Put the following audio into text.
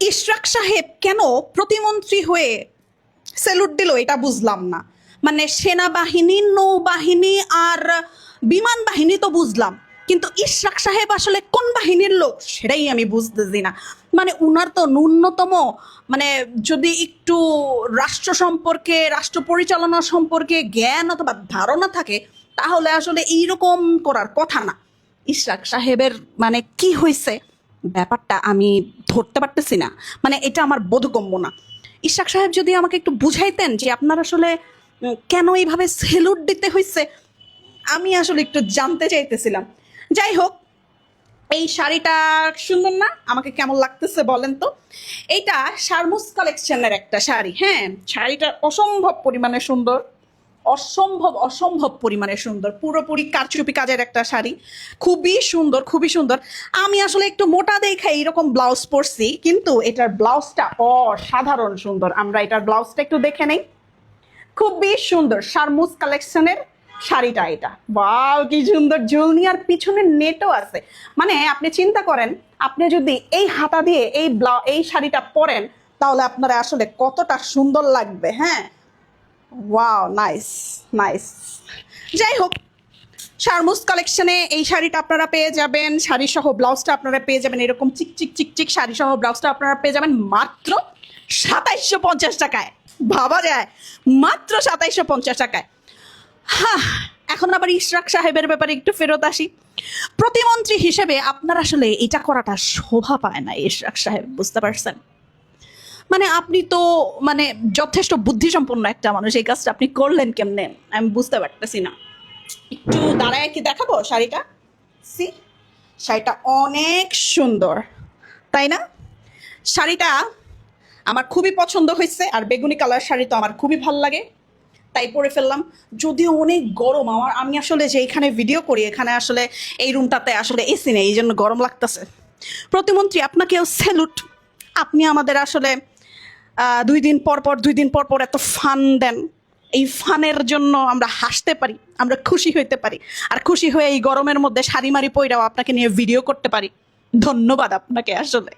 ইশরাক সাহেব কেন প্রতিমন্ত্রী হয়ে স্যালুট দিল এটা বুঝলাম না। মানে সেনাবাহিনী, নৌবাহিনী আর বিমান বাহিনী তো বুঝলাম, কিন্তু ইশরাক সাহেব আসলে কোন বাহিনীর লোক সেটাই আমি বুঝতেছি না। মানে উনার তো ন্যূনতম মানে যদি একটু রাষ্ট্র সম্পর্কে, রাষ্ট্র পরিচালনা সম্পর্কে জ্ঞান অথবা ধারণা থাকে তাহলে আসলে এইরকম করার কথা না। ইশরাক সাহেবের মানে কি হয়েছে ব্যাপারটা আমি ধরতে পারতেছি না। মানে এটা আমার বোধগম্য না। ইশরাক সাহেব যদি আমাকে একটু বুঝাইতেন যে আপনার আসলে কেন এইভাবে সেলুট দিতে হয়েছে, আমি আসলে একটু জানতে চাইতেছিলাম। যাই হোক, এই শাড়িটা সুন্দর না? আমাকে কেমন লাগতেছে বলেন তো। এইটা শারমুস কালেকশনের একটা শাড়ি। হ্যাঁ, শাড়িটা অসম্ভব পরিমাণে সুন্দর, অসম্ভব অসম্ভব পরিমাণে সুন্দর, পুরোপুরি কারচুপি কাজের একটা শাড়ি। খুবই সুন্দর, খুবই সুন্দর। আমি আসলে একটু মোটা দেখে এরকম ব্লাউজ পরছি, কিন্তু এটার ব্লাউজটা অসাধারণ সুন্দর। আমরা এটার ব্লাউজটা একটু দেখে নেই। খুবই সুন্দর শারমুস কালেকশনের শাড়িটা। এটা ওয়াও, কি সুন্দর ঝুলনি, আর পিছনে নেটও আছে। মানে আপনি চিন্তা করেন, আপনি যদি এই হাতা দিয়ে এই শাড়িটা পরেন তাহলে আপনারা আসলে কতটা সুন্দর লাগবে। হ্যাঁ, ওয়াও, নাইস নাইস। যাই হোক, শারমুস কালেকশনে এই শাড়িটা আপনারা পেয়ে যাবেন, শাড়ি সহ ব্লাউজটা আপনারা পেয়ে যাবেন, এরকম চিকচিক চিকচিক শাড়ি সহ ব্লাউজটা আপনারা পেয়ে যাবেন মাত্র ২৭৫০ টাকায়। ভাবা যায়, মাত্র ২৭৫০ টাকায়। হ্যাঁ, এখন আবার ইশরাক সাহেবের ব্যাপারে একটু ফেরত আসি। প্রতিমন্ত্রী হিসেবে আপনার আসলে এটা করাটা শোভা পায় না ইশরাক সাহেব, বুঝতে পারছেন? মানে আপনি তো মানে যথেষ্ট বুদ্ধিসম্পন্ন একটা মানুষ, এই কাজটা আপনি করলেন কেমনে আমি বুঝতে পারতেছি না। একটু দাঁড়ায় কি দেখাবো শাড়িটা? সি, শাড়িটা অনেক সুন্দর, তাই না? শাড়িটা আমার খুবই পছন্দ হয়েছে, আর বেগুনি কালার শাড়ি তো আমার খুবই ভালো লাগে, তাই পরে ফেললাম। যদিও অনেক গরম, আমি আসলে যে এখানে ভিডিও করি এখানে আসলে এই রুমটাতে আসলে এসি নেই, এই জন্য গরম লাগতেছে। প্রতিমন্ত্রী, আপনাকেও স্যালুট। আপনি আমাদের আসলে 2 দিন পর পর এত ফান দেন। এই ফানের জন্য আমরা হাসতে পারি, আমরা খুশি হইতে পারি, আর খুশি হয়ে এই গরমের মধ্যে শাড়ি মারি পইরাও আপনাকে নিয়ে ভিডিও করতে পারি। ধন্যবাদ আপনাকে আসলে।